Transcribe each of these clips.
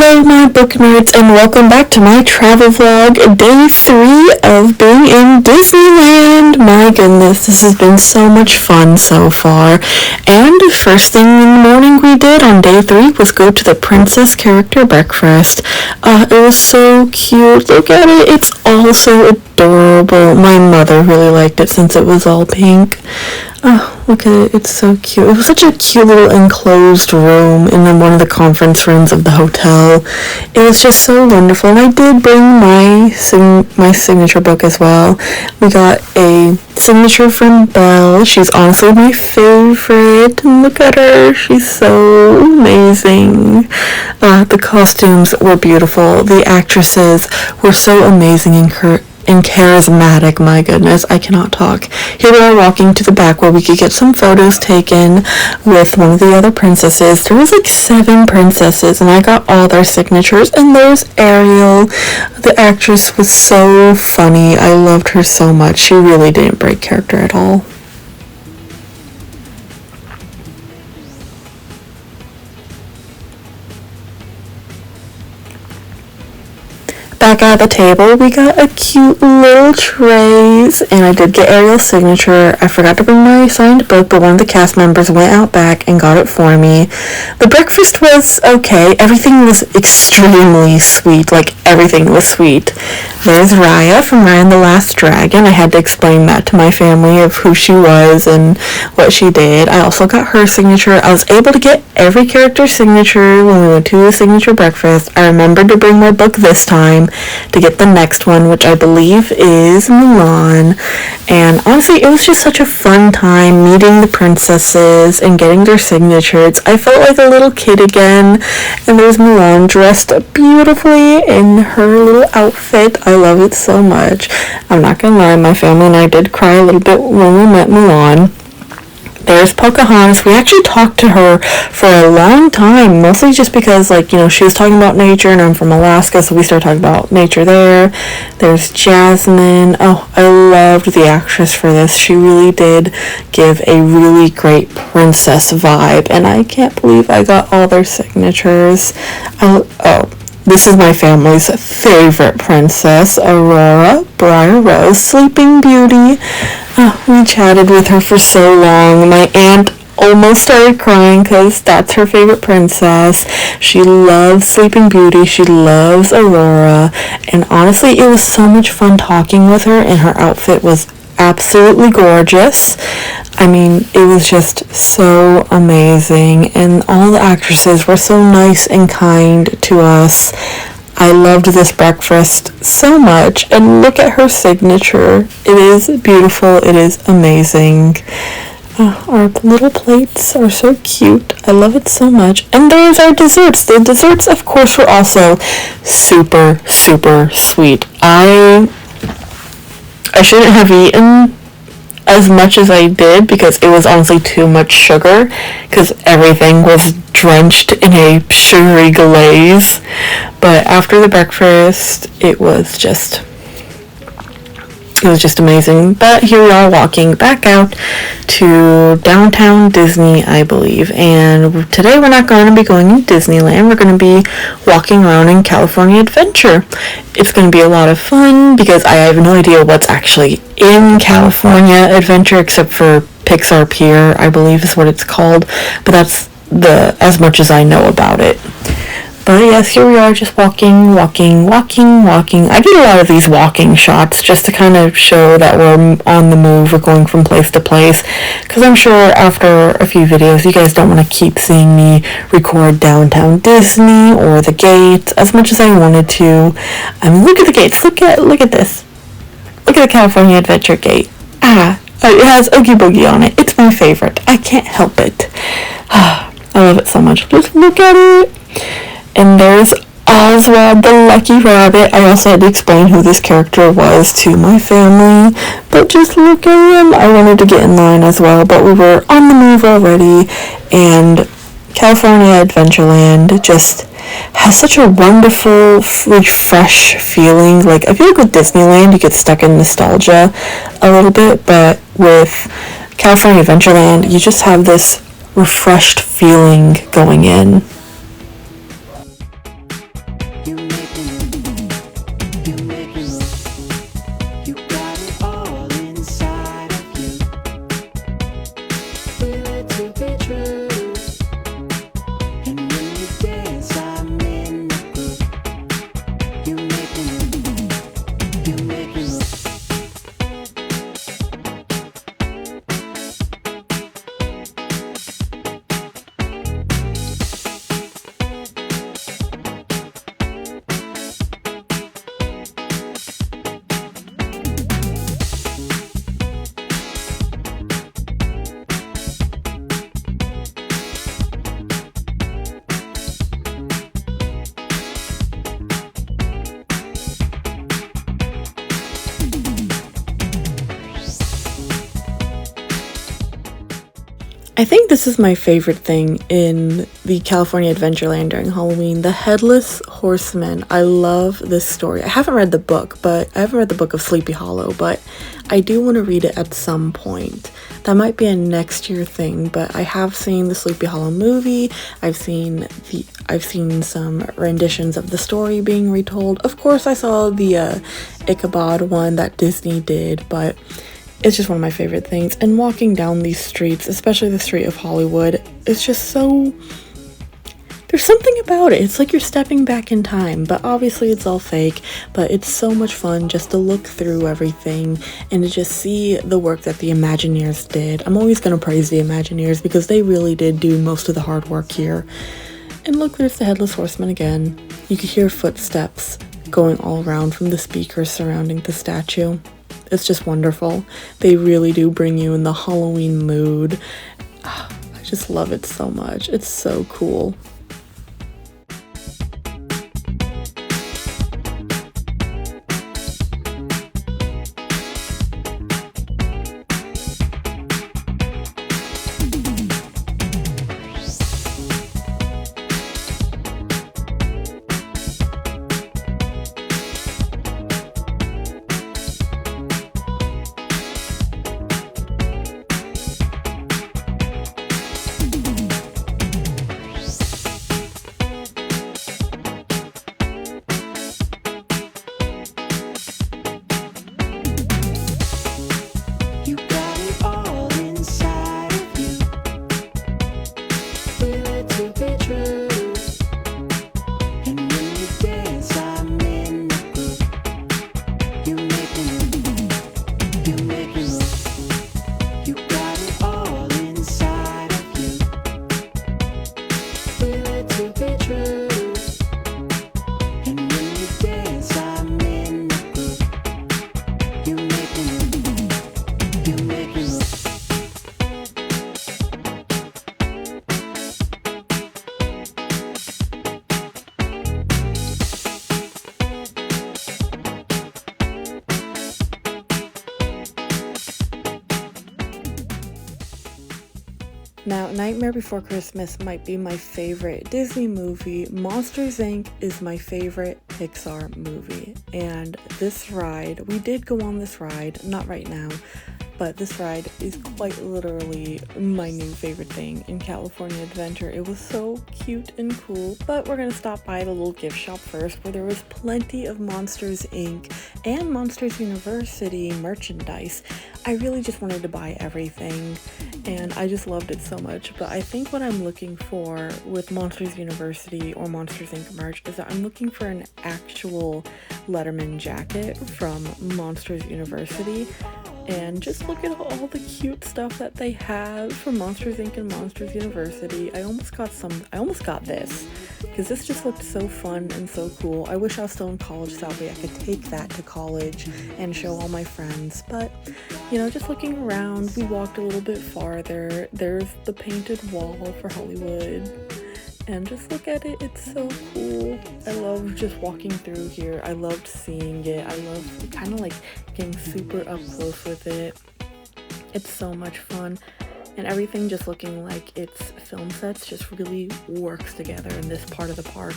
Hello my book nerds and welcome back to my travel vlog, day 3 of being in Disneyland. My goodness, this has been so much fun so far. And first thing in the morning we did on day 3 was go to the princess character breakfast. It was so cute, look at it, it's all so adorable. My mother really liked it since it was all pink. Oh, look at it, it's so cute. It was such a cute little enclosed room in one of the conference rooms of the hotel. It was just so wonderful, and I did bring my signature book as well. We got a signature from Belle. She's honestly my favorite, and look at her, she's so amazing. The costumes were beautiful. The actresses were so amazing and charismatic. My goodness, I cannot talk. Here we are walking to the back where we could get some photos taken with one of the other princesses. There was like 7 princesses and I got all their signatures, and there's Ariel. The actress was so funny. I loved her so much. She really didn't break character at all. Back at the table, we got a cute little trays, and I did get Ariel's signature. I forgot to bring my signed book, but one of the cast members went out back and got it for me. The breakfast was okay. Everything was extremely sweet. Like, everything was sweet. There's Raya from Raya and the Last Dragon. I had to explain that to my family of who she was and what she did. I also got her signature. I was able to get every character's signature when we went to the signature breakfast. I remembered to bring my book this time to get the next one, which I believe is Mulan. And honestly, it was just such a fun time meeting the princesses and getting their signatures. I felt like a little kid again, and there's Mulan dressed beautifully in her little outfit. I love it so much. I'm not gonna lie, my family and I did cry a little bit when we met Mulan. There's Pocahontas. We actually talked to her for a long time, mostly just because, she was talking about nature, and I'm from Alaska, so we started talking about nature there. There's Jasmine. Oh, I loved the actress for this. She really did give a really great princess vibe, and I can't believe I got all their signatures. This is my family's favorite princess, Aurora, Briar Rose, Sleeping Beauty. We chatted with her for so long. My aunt almost started crying because that's her favorite princess. She loves Sleeping Beauty. She loves Aurora. And honestly, it was so much fun talking with her, and her outfit was absolutely gorgeous. I mean, it was just so amazing, and all the actresses were so nice and kind to us. I loved this breakfast so much, and look at her signature. It is beautiful. It is amazing. Our little plates are so cute. I love it so much. And there's our desserts. The desserts, of course, were also super, super sweet. I shouldn't have eaten as much as I did because it was honestly too much sugar, because everything was drenched in a sugary glaze. But after the breakfast, it was just amazing. But here we are walking back out to downtown Disney, I believe. And today we're not going to be going to Disneyland. We're going to be walking around in California Adventure. It's going to be a lot of fun because I have no idea what's actually in California Adventure except for Pixar Pier, I believe is what it's called. But that's as much as I know about it. But yes, here we are just walking. I did a lot of these walking shots just to kind of show that we're on the move, we're going from place to place, because I'm sure after a few videos you guys don't want to keep seeing me record downtown Disney or the gates as much as I wanted to. I mean, look at the gates, look at this. Look at the California Adventure gate. It has Oogie Boogie on it. It's my favorite. I can't help it. I love it so much. Just look at it. And there's Oswald the Lucky Rabbit. I also had to explain who this character was to my family, but just look at him. I wanted to get in line as well, but we were on the move already, and California Adventureland just has such a wonderful, fresh feeling. Like, I feel like with Disneyland, you get stuck in nostalgia a little bit, but with California Adventureland, you just have this refreshed feeling going in. You make me look, you make me look. You got it all inside of you. Feel it to be true. And when you dance, I'm in the groove. You make me look, you make me look. I think this is my favorite thing in the California Adventureland during Halloween, the Headless Horseman. I love this story. I haven't read the book, of Sleepy Hollow, but I do want to read it at some point. That might be a next year thing, but I have seen the Sleepy Hollow movie. I've seen some renditions of the story being retold. Of course, I saw the Ichabod one that Disney did, but it's just one of my favorite things. And walking down these streets, especially the street of Hollywood, it's just so... there's something about it. It's like you're stepping back in time, but obviously it's all fake. But it's so much fun just to look through everything and to just see the work that the Imagineers did. I'm always going to praise the Imagineers because they really did do most of the hard work here. And look, there's the Headless Horseman again. You could hear footsteps going all around from the speakers surrounding the statue. It's just wonderful. They really do bring you in the Halloween mood. I just love it so much. It's so cool. You got it all inside of you. Feel it to be true. And when you dance, I'm in the groove. You make me look, you make me look. You got it all inside of you. Feel it to be true. And when you dance, I'm in the groove. You make me look, you make me look. Now, Nightmare Before Christmas might be my favorite Disney movie. Monsters, Inc. is my favorite Pixar movie. And this ride, we did go on this ride, not right now, but this ride is quite literally my new favorite thing in California Adventure. It was so cute and cool, but we're gonna stop by the little gift shop first where there was plenty of Monsters, Inc. and Monsters University merchandise. I really just wanted to buy everything and I just loved it so much, but I think what I'm looking for with Monsters University or Monsters Inc. merch is that I'm looking for an actual Letterman jacket from Monsters University. And just look at all the cute stuff that they have from Monsters Inc. and Monsters University. I almost got this because this just looked so fun and so cool. I wish I was still in college so that way I could take that to college and show all my friends. But, you know, just looking around, we walked a little bit farther. There's the painted wall for Hollywood. And just look at it, it's so cool. I love just walking through here. I loved seeing it. I love kind of like getting super up close with it. It's so much fun. And everything just looking like it's film sets just really works together in this part of the park.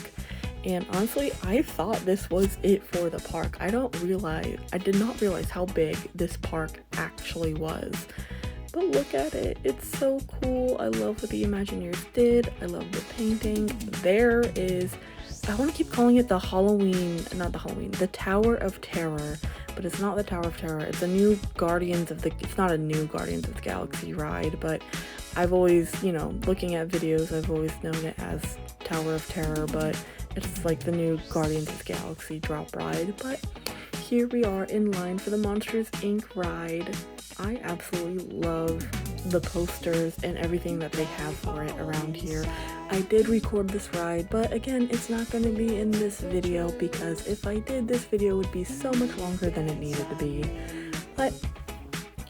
And honestly, I thought this was it for the park. I did not realize how big this park actually was. But look at it, it's so cool. I love what the Imagineers did. I love the painting. There is I want to keep calling it the the Tower of Terror, but it's not the Tower of Terror. It's it's not a new Guardians of the Galaxy ride, but I've always, looking at videos, I've always known it as Tower of Terror, but it's like the new Guardians of the Galaxy drop ride. But here we are in line for the Monsters Inc. ride. I absolutely love the posters and everything that they have for it around here. I did record this ride, but again, it's not going to be in this video because if I did, this video would be so much longer than it needed to be. But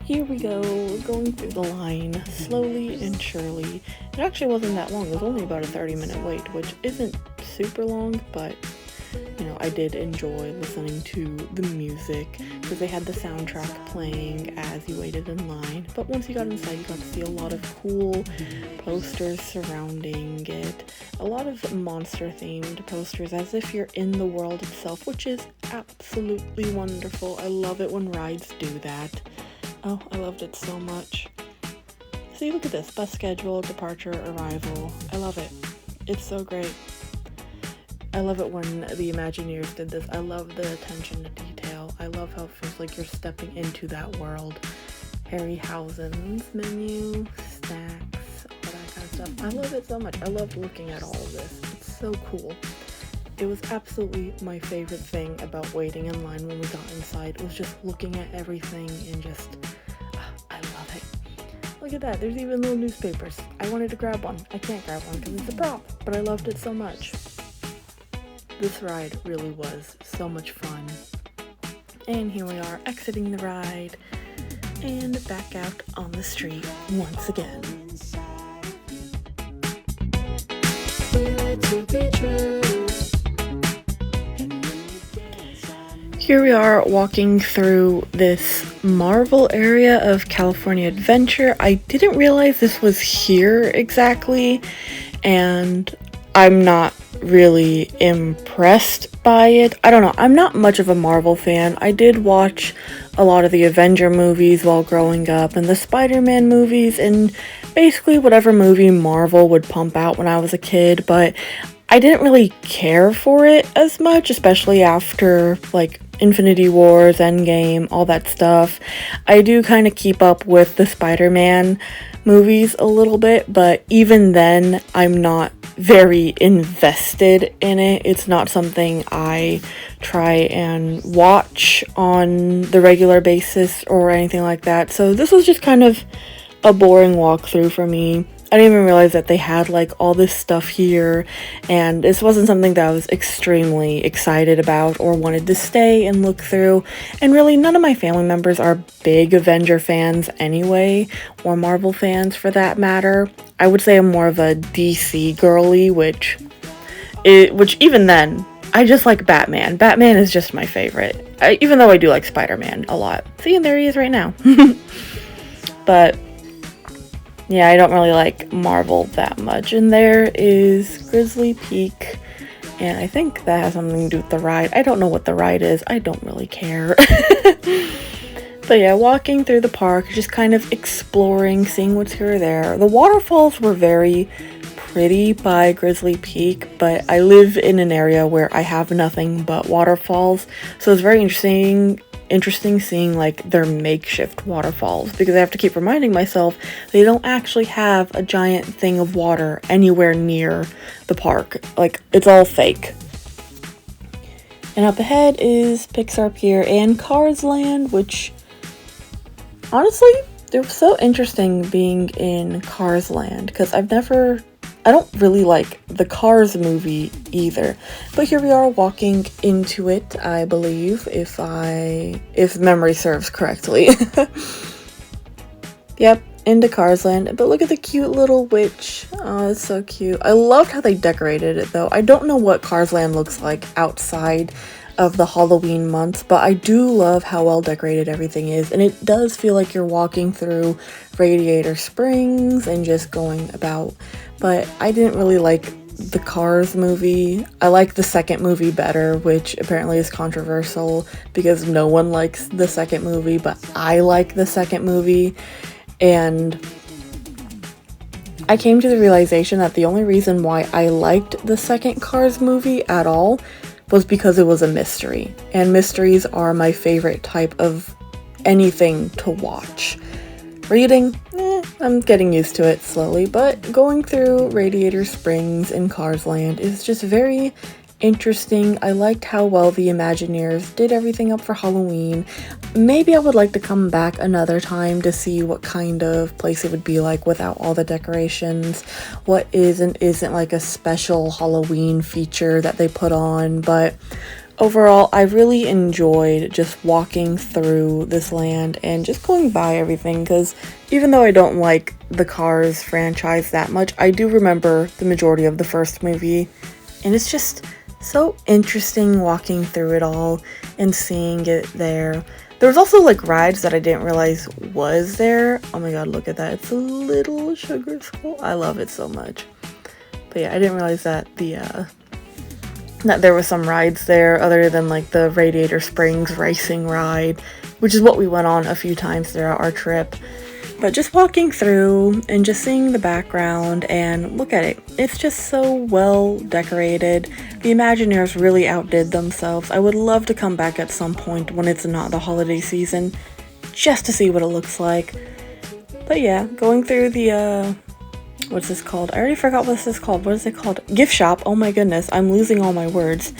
here we go, going through the line slowly and surely. It actually wasn't that long. It was only about a 30-minute wait, which isn't super long, but I did enjoy listening to the music because they had the soundtrack playing as you waited in line. But once you got inside, you got to see a lot of cool posters surrounding it. A lot of monster-themed posters as if you're in the world itself, which is absolutely wonderful. I love it when rides do that. Oh, I loved it so much. See, look at this. Bus schedule, departure, arrival. I love it. It's so great. I love it when the Imagineers did this. I love the attention to detail. I love how it feels like you're stepping into that world. Harryhausen's menu, snacks, all that kind of stuff. I love it so much. I loved looking at all of this. It's so cool. It was absolutely my favorite thing about waiting in line when we got inside. It was just looking at everything and just, I love it. Look at that. There's even little newspapers. I wanted to grab one. I can't grab one because it's a prop, but I loved it so much. This ride really was so much fun. And here we are exiting the ride and back out on the street once again. Here we are walking through this Marvel area of California Adventure. I didn't realize this was here exactly, and I'm not really impressed by it. I don't know. I'm not much of a Marvel fan. I did watch a lot of the Avenger movies while growing up and the Spider-Man movies and basically whatever movie Marvel would pump out when I was a kid, but I didn't really care for it as much, especially after like Infinity Wars, Endgame, all that stuff. I do kind of keep up with the Spider-Man movies a little bit, but even then I'm not very invested in it. It's not something I try and watch on the regular basis or anything like that. So this was just kind of a boring walkthrough for me. I didn't even realize that they had like all this stuff here, and this wasn't something that I was extremely excited about or wanted to stay and look through. And really, none of my family members are big Avenger fans anyway, or Marvel fans for that matter. I would say I'm more of a DC girly, which even then, I just like Batman. Batman is just my favorite, even though I do like Spider-Man a lot. See, and there he is right now. But yeah, I don't really like Marvel that much. And there is Grizzly Peak, and I think that has something to do with the ride. I don't know what the ride is. I don't really care. But yeah, walking through the park, just kind of exploring, seeing what's here or there. The waterfalls were very pretty by Grizzly Peak, but I live in an area where I have nothing but waterfalls, so it's very interesting seeing like their makeshift waterfalls, because I have to keep reminding myself they don't actually have a giant thing of water anywhere near the park. Like, it's all fake. And up ahead is Pixar Pier and Cars Land, which honestly, it was so interesting being in Cars Land because I don't really like the Cars movie either. But here we are walking into it, I believe, if memory serves correctly. Yep, into Cars Land. But look at the cute little witch. Oh, it's so cute. I loved how they decorated it though. I don't know what Cars Land looks like outside of the Halloween months, but I do love how well decorated everything is, and it does feel like you're walking through Radiator Springs and just going about. But I didn't really like the Cars movie. I like the second movie better, which apparently is controversial because no one likes the second movie, but I like the second movie. And I came to the realization that the only reason why I liked the second Cars movie at all was because it was a mystery. And mysteries are my favorite type of anything to watch. Reading, I'm getting used to it slowly, but going through Radiator Springs in Cars Land is just very interesting. I liked how well the Imagineers did everything up for Halloween. Maybe I would like to come back another time to see what kind of place it would be like without all the decorations, what is and isn't like a special Halloween feature that they put on, but overall, I really enjoyed just walking through this land and just going by everything, because even though I don't like the Cars franchise that much, I do remember the majority of the first movie, and it's just so interesting walking through it all and seeing it there. There was also like rides that I didn't realize was there. Oh my god, look at that. It's a little sugar skull. I love it so much. But yeah, I didn't realize that that there was some rides there other than like the Radiator Springs racing ride, which is what we went on a few times throughout our trip. But just walking through and just seeing the background and look at it, it's just so well decorated. The Imagineers really outdid themselves. I would love to come back at some point when it's not the holiday season just to see what it looks like. But yeah, going through the what's this called? I already forgot what this is called. What is it called? Gift shop. Oh my goodness, I'm losing all my words.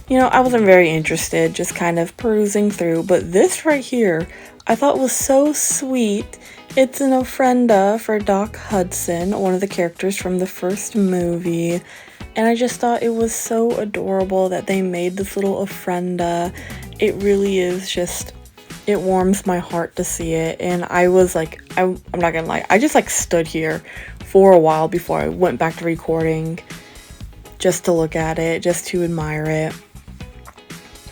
You know, I wasn't very interested, just kind of perusing through, but this right here, I thought was so sweet. It's an ofrenda for Doc Hudson, one of the characters from the first movie, and I just thought it was so adorable that they made this little ofrenda. It really is just, it warms my heart to see it, and I was like, I'm not gonna lie, I just like stood here for a while before I went back to recording just to look at it, just to admire it.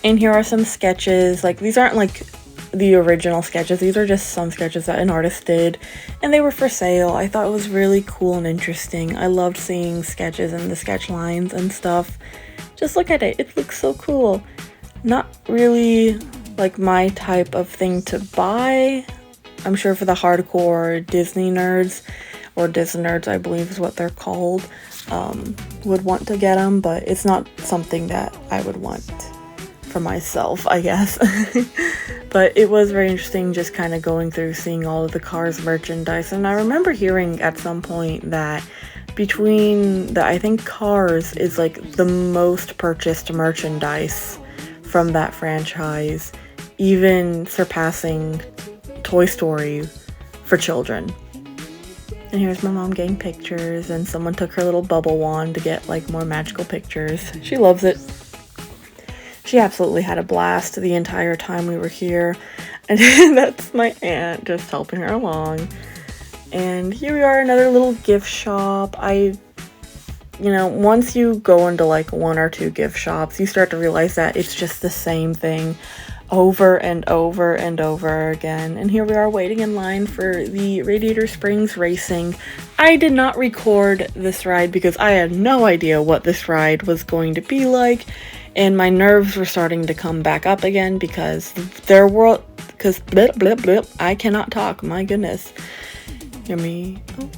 And here are some sketches. Like, these aren't like the original sketches, these are just some sketches that an artist did, and they were for sale. I thought it was really cool and interesting. I loved seeing sketches and the sketch lines and stuff. Just look at it, it looks so cool. Not really like my type of thing to buy. I'm sure for the hardcore Disney nerds, or Disney nerds I believe is what they're called, would want to get them, but it's not something that I would want for myself, I guess. But it was very interesting just kind of going through, seeing all of the Cars merchandise. And I remember hearing at some point that between I think Cars is like the most purchased merchandise from that franchise, even surpassing Toy Story for children. And here's my mom getting pictures, and someone took her little bubble wand to get like more magical pictures. She loves it. She absolutely had a blast the entire time we were here. And that's my aunt just helping her along. And here we are, another little gift shop. Once you go into like one or two gift shops, you start to realize that it's just the same thing over and over and over again. And here we are waiting in line for the Radiator Springs Racing. I did not record this ride because I had no idea what this ride was going to be like, and my nerves were starting to come back up again because blip, blip, blip, I cannot talk, my goodness. Hear me. Oh,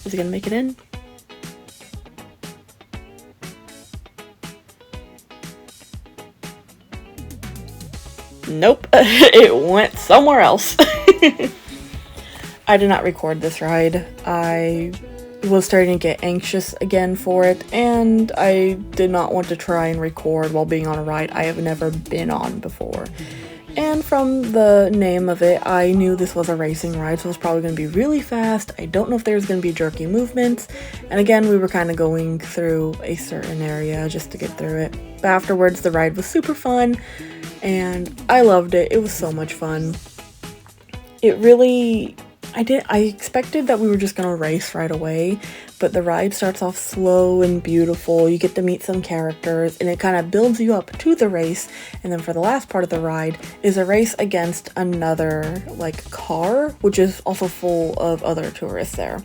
is it gonna make it in? Nope, it went somewhere else. I did not record this ride. I was starting to get anxious again for it, and I did not want to try and record while being on a ride I have never been on before. And from the name of it, I knew this was a racing ride, so it was probably going to be really fast. I don't know if there was going to be jerky movements, and again, we were kind of going through a certain area just to get through it. But afterwards, the ride was super fun, and I loved it. It was so much fun. It really, I expected that we were just gonna race right away, but the ride starts off slow and beautiful. You get to meet some characters, and it kind of builds you up to the race. And then for the last part of the ride is a race against another like car, which is also full of other tourists there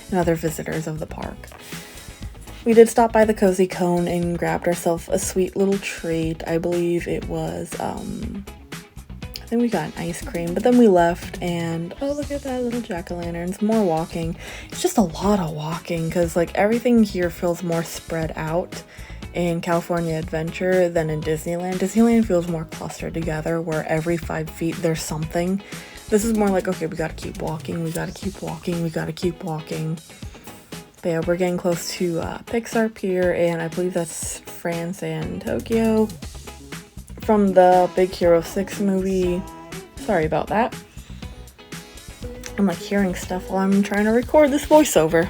and other visitors of the park. We did stop by the Cozy Cone and grabbed ourselves a sweet little treat. I believe it was I think we got an ice cream, but then we left, and oh, look at that, little jack-o'-lanterns. More walking. It's just a lot of walking because like everything here feels more spread out in California Adventure than in Disneyland. Disneyland feels more clustered together where every 5 feet there's something. This is more like, okay, we gotta keep walking, we gotta keep walking, we gotta keep walking. But yeah, we're getting close to Pixar Pier, and I believe that's France and Tokyo from the Big Hero 6 movie. Sorry about that. I'm like hearing stuff while I'm trying to record this voiceover.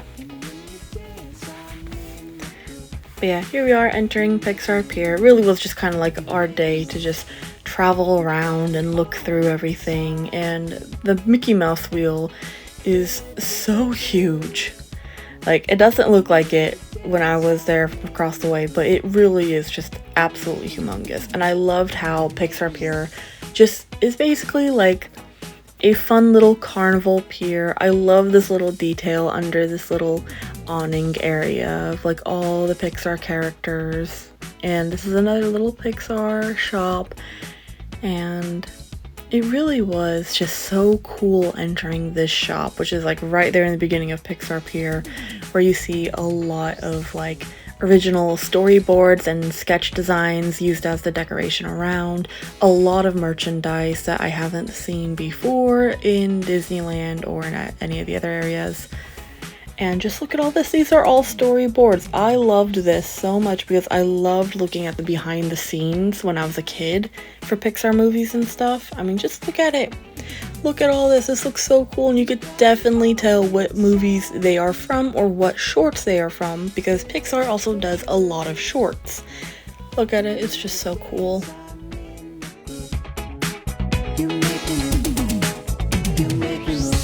But yeah, here we are entering Pixar Pier. It really was just kind of like our day to just travel around and look through everything. And the Mickey Mouse wheel is so huge. Like, it doesn't look like it when I was there across the way, but it really is just absolutely humongous. And I loved how Pixar Pier just is basically like a fun little carnival pier. I love this little detail under this little awning area of like all the Pixar characters. And this is another little Pixar shop. And it really was just so cool entering this shop, which is like right there in the beginning of Pixar Pier, where you see a lot of like original storyboards and sketch designs used as the decoration around, a lot of merchandise that I haven't seen before in Disneyland or in any of the other areas. And just look at all this. These are all storyboards. I loved this so much because I loved looking at the behind the scenes when I was a kid for Pixar movies and stuff. I mean, just look at it. Look at all this. This looks so cool, and you could definitely tell what movies they are from or what shorts they are from because Pixar also does a lot of shorts. Look at it. It's just so cool. You make me look. You make me look.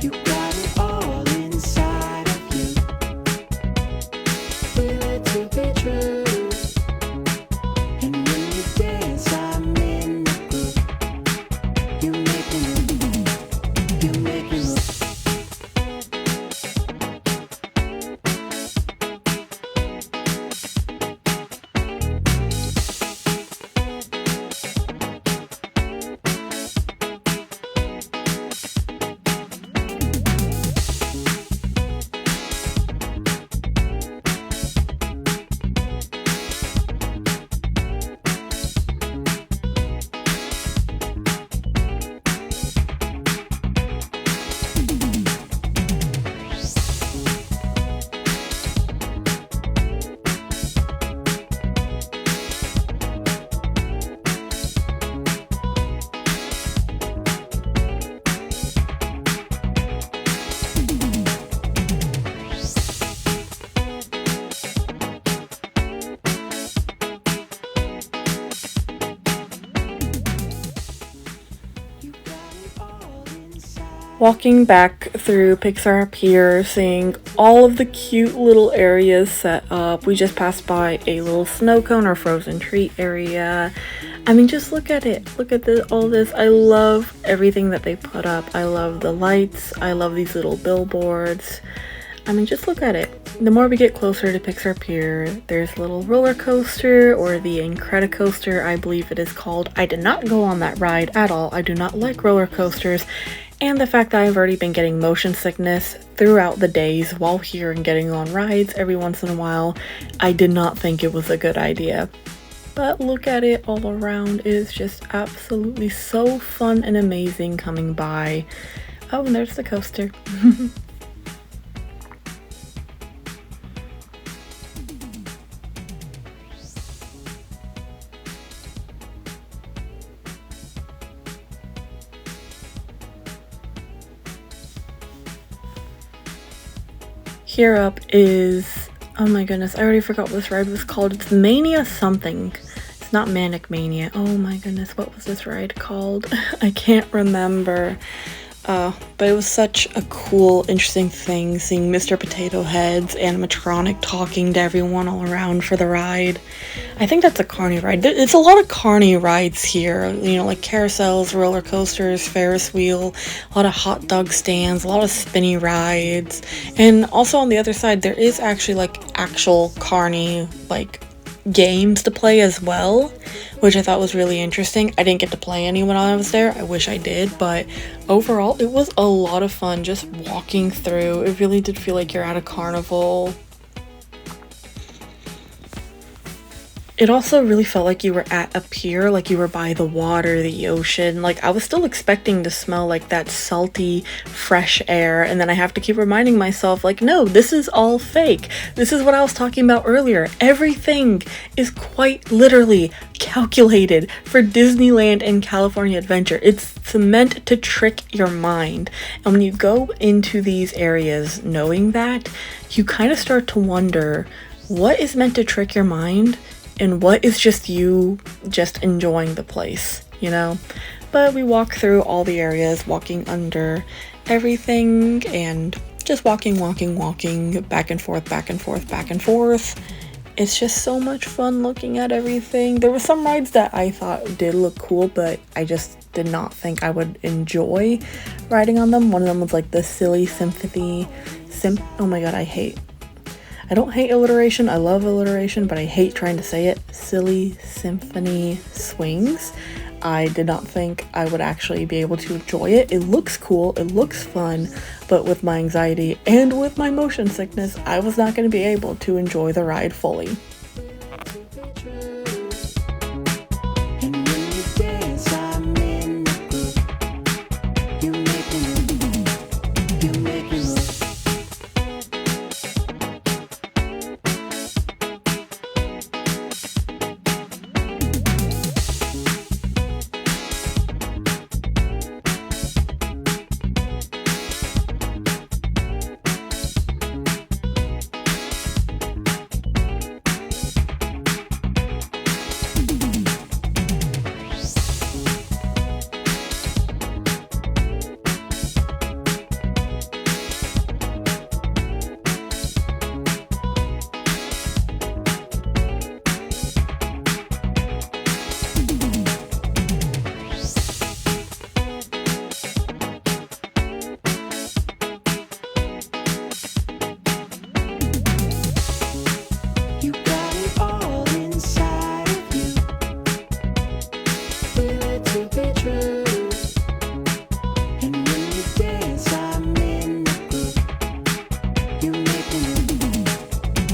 You got it all inside of you. Feel it to be true. And when you dance, I'm in the groove. You make me look. You make me look. Walking back through Pixar Pier, seeing all of the cute little areas set up. We just passed by a little snow cone or frozen treat area. I mean, just look at it. Look at all this. I love everything that they put up. I love the lights. I love these little billboards. I mean, just look at it. The more we get closer to Pixar Pier, there's a little roller coaster, or the Incredicoaster, I believe it is called. I did not go on that ride at all. I do not like roller coasters. And the fact that I've already been getting motion sickness throughout the days while here and getting on rides every once in a while, I did not think it was a good idea. But look at it all around. It is just absolutely so fun and amazing coming by. Oh, and there's the coaster. Here up is, oh my goodness, I already forgot what this ride was called. It's Mania something. It's not Manic Mania. Oh my goodness, what was this ride called? I can't remember. But it was such a cool, interesting thing, seeing Mr. Potato Head's animatronic talking to everyone all around for the ride. I think that's a carny ride. It's a lot of carny rides here, you know, like carousels, roller coasters, Ferris wheel, a lot of hot dog stands, a lot of spinny rides. And also on the other side, there is actually like actual carny, like games to play as well, which I thought was really interesting. I didn't get to play any when I was there. I wish I did, but overall it was a lot of fun just walking through. It really did feel like you're at a carnival. It also really felt like you were at a pier, like you were by the water, the ocean. Like, I was still expecting to smell like that salty, fresh air, and then I have to keep reminding myself, like, no, this is all fake. This is what I was talking about earlier. Everything is quite literally calculated for Disneyland and California Adventure. It's meant to trick your mind. And when you go into these areas knowing that, you kind of start to wonder what is meant to trick your mind and what is just you just enjoying the place, you know? But we walk through all the areas, walking under everything, and just walking, back and forth, back and forth, back and forth. It's just so much fun looking at everything. There were some rides that I thought did look cool, but I just did not think I would enjoy riding on them. One of them was like the Silly Symphony. Oh my god, I don't hate alliteration, I love alliteration, but I hate trying to say it. Silly Symphony Swings. I did not think I would actually be able to enjoy it. It looks cool, it looks fun, but with my anxiety and with my motion sickness, I was not going to be able to enjoy the ride fully. And when you dance, I'm in the group. You make me move. You make me move. You got it all inside of you. Feel it to be true. And when you dance, I'm in the group. You make me move.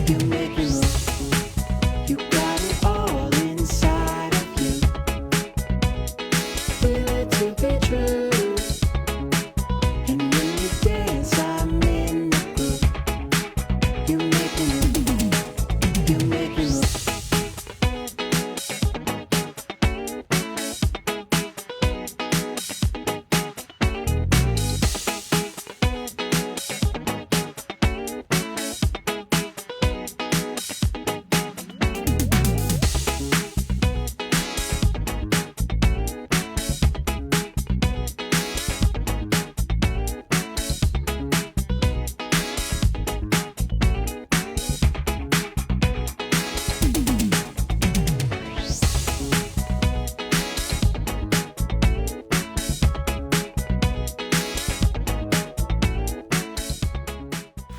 You make me move. You got it all inside of you. Feel it to be true. And when you dance, I'm in the group. You make me move. You make me move.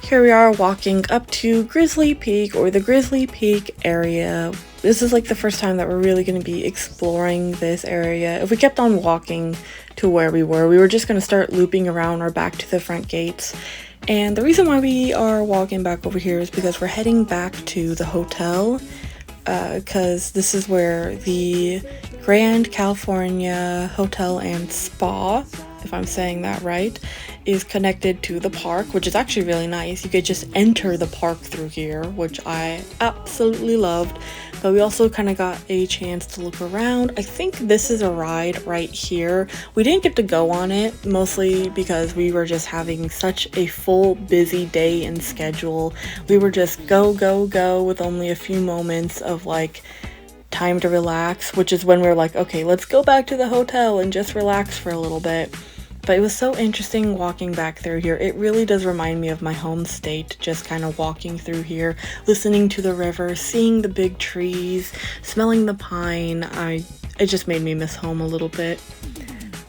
Here we are walking up to Grizzly Peak, or the Grizzly Peak area. This is like the first time that we're really going to be exploring this area. If we kept on walking to where we were just going to start looping around or back to the front gates. And the reason why we are walking back over here is because we're heading back to the hotel, because this is where the Grand California Hotel and Spa, if I'm saying that right, is connected to the park, which is actually really nice. You could just enter the park through here, which I absolutely loved. But we also kind of got a chance to look around. I think this is a ride right here. We didn't get to go on it, mostly because we were just having such a full, busy day and schedule. We were just go, go, go with only a few moments of like time to relax, which is when we're like, okay, let's go back to the hotel and just relax for a little bit. But it was so interesting walking back through here. It really does remind me of my home state, just kind of walking through here, listening to the river, seeing the big trees, smelling the pine. It just made me miss home a little bit.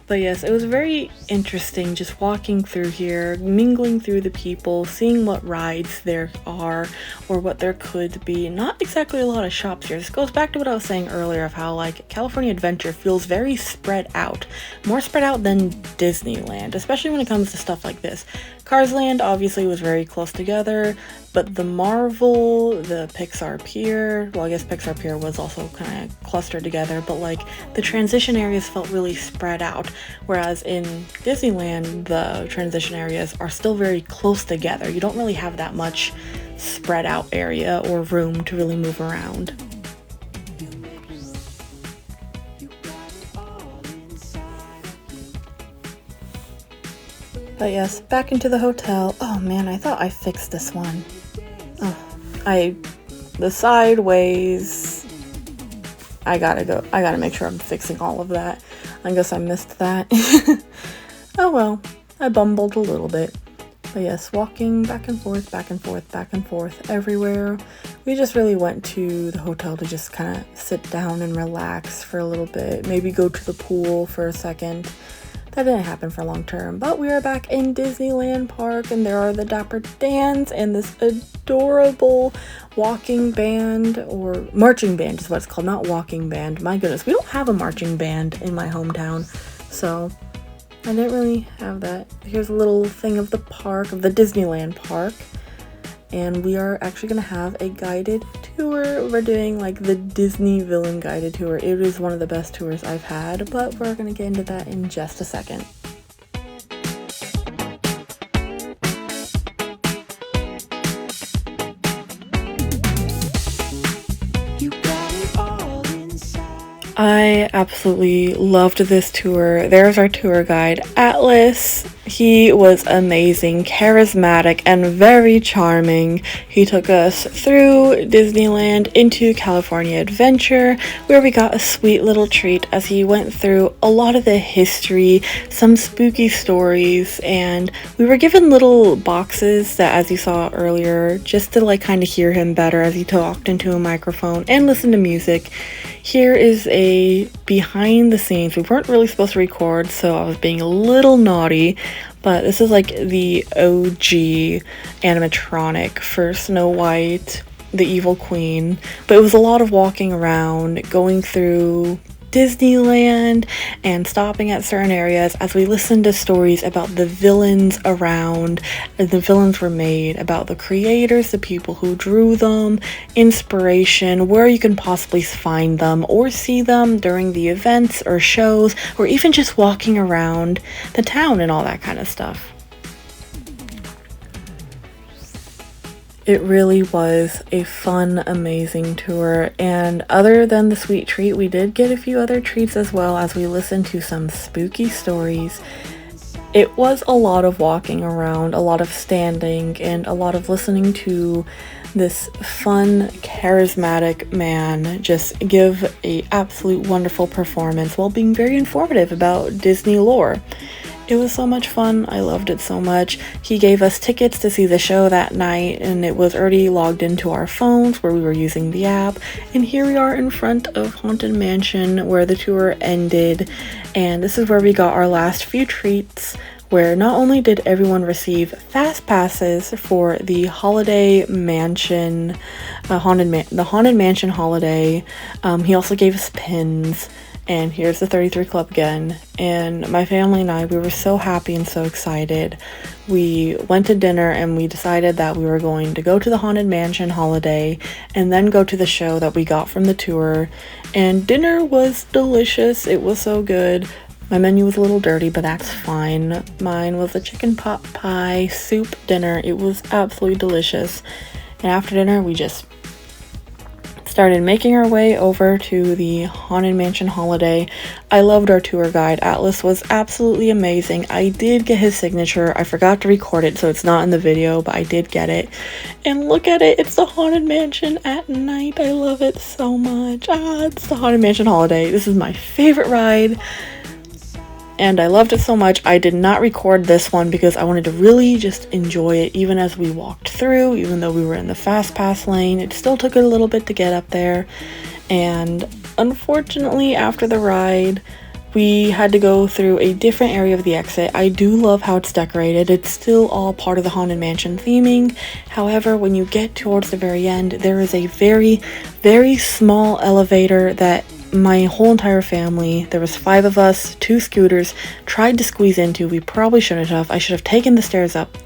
But yes, it was very interesting just walking through here, mingling through the people, seeing what rides there are or what there could be. Not exactly a lot of shops here. This goes back to what I was saying earlier of how like California Adventure feels very spread out. More spread out than Disneyland, especially when it comes to stuff like this. Cars Land obviously was very close together, but the Marvel, the Pixar Pier, well I guess Pixar Pier was also kind of clustered together, but like the transition areas felt really spread out, whereas in Disneyland the transition areas are still very close together. You don't really have that much spread out area or room to really move around. But yes, back into the hotel. Oh man, I thought I fixed this one. The sideways, I gotta make sure I'm fixing all of that. I guess I missed that. Oh well, I bumbled a little bit. But yes, walking back and forth, back and forth, back and forth, everywhere. We just really went to the hotel to just kind of sit down and relax for a little bit. Maybe go to the pool for a second. That didn't happen for long term, but we are back in Disneyland Park, and there are the Dapper Dans and this adorable walking band, or marching band is what it's called, not walking band. My goodness, we don't have a marching band in my hometown, so I didn't really have that. Here's a little thing of the park, of the Disneyland Park. And we are actually going to have a guided tour. We're doing like the Disney Villain guided tour. It is one of the best tours I've had, but we're going to get into that in just a second. I absolutely loved this tour. There's our tour guide, Atlas. He was amazing, charismatic, and very charming. He took us through Disneyland into California Adventure, where we got a sweet little treat as he went through a lot of the history, some spooky stories, and we were given little boxes that, as you saw earlier, just to like kind of hear him better as he talked into a microphone and listen to music. Here is a behind the scenes. We weren't really supposed to record, so I was being a little naughty, but this is like the OG animatronic for Snow White, the Evil Queen. But it was a lot of walking around, going through Disneyland and stopping at certain areas as we listened to stories about the villains around, as the villains were made, about the creators, the people who drew them, inspiration, where you can possibly find them or see them during the events or shows, or even just walking around the town and all that kind of stuff. It really was a fun, amazing tour, and other than the sweet treat, we did get a few other treats as well as we listened to some spooky stories. It was a lot of walking around, a lot of standing, and a lot of listening to this fun, charismatic man just give a absolute wonderful performance while being very informative about Disney lore. It was so much fun. I loved it so much. He gave us tickets to see the show that night, and it was already logged into our phones where we were using the app. And here we are in front of Haunted Mansion where the tour ended. And this is where we got our last few treats, where not only did everyone receive fast passes for the Holiday Mansion, the Haunted Mansion Holiday, he also gave us pins. And here's the 33 Club again. And my family and I, we were so happy and so excited. We went to dinner and we decided that we were going to go to the Haunted Mansion Holiday and then go to the show that we got from the tour. And dinner was delicious. It was so good. My menu was a little dirty, but that's fine. Mine was a chicken pot pie soup dinner. It was absolutely delicious. And after dinner, we just started making our way over to the Haunted Mansion Holiday. I loved our tour guide. Atlas was absolutely amazing. I did get his signature. I forgot to record it, so it's not in the video, but I did get it. And look at it. It's the Haunted Mansion at night. I love it so much. It's the Haunted Mansion Holiday. This is my favorite ride, and I loved it so much. I did not record this one because I wanted to really just enjoy it even as we walked through. Even though we were in the fast pass lane, it still took it a little bit to get up there. And unfortunately, after the ride, we had to go through a different area of the exit. I do love how it's decorated. It's still all part of the Haunted Mansion theming. However, when you get towards the very end, there is a very, very small elevator that my whole entire family, there was 5 of us, 2 scooters, tried to squeeze into. We probably shouldn't have. I should have taken the stairs up.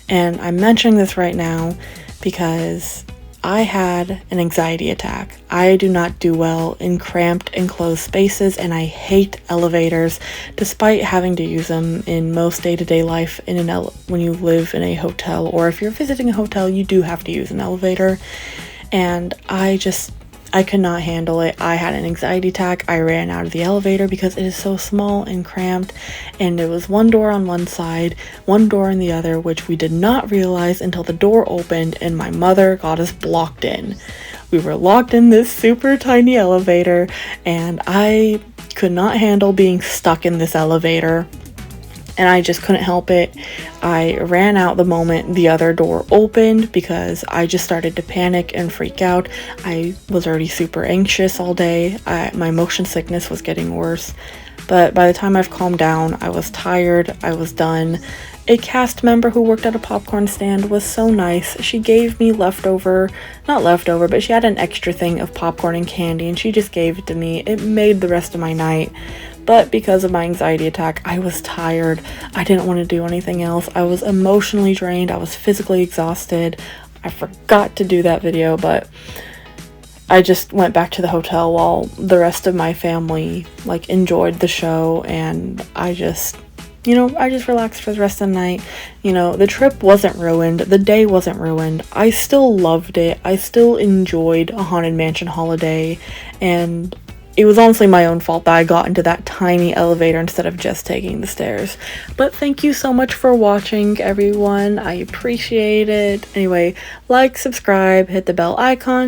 And I'm mentioning this right now because I had an anxiety attack. I do not do well in cramped, enclosed spaces, and I hate elevators, despite having to use them in most day-to-day life when you live in a hotel, or if you're visiting a hotel, you do have to use an elevator. And I could not handle it. I had an anxiety attack. I ran out of the elevator because it is so small and cramped, and there was one door on one side, one door on the other, which we did not realize until the door opened and my mother got us blocked in. We were locked in this super tiny elevator, and I could not handle being stuck in this elevator. And I just couldn't help it. I ran out the moment the other door opened because I just started to panic and freak out. I was already super anxious all day. My motion sickness was getting worse. But by the time I've calmed down, I was tired. I was done. A cast member who worked at a popcorn stand was so nice. She gave me not leftover, but she had an extra thing of popcorn and candy, and she just gave it to me. It made the rest of my night. But because of my anxiety attack, I was tired. I didn't want to do anything else. I was emotionally drained. I was physically exhausted. I forgot to do that video, but I just went back to the hotel while the rest of my family enjoyed the show, and I just relaxed for the rest of the night. The trip wasn't ruined. The day wasn't ruined. I still loved it. I still enjoyed a Haunted Mansion holiday, and it was honestly my own fault that I got into that tiny elevator instead of just taking the stairs. But thank you so much for watching, everyone. I appreciate it. Anyway, like, subscribe, hit the bell icon.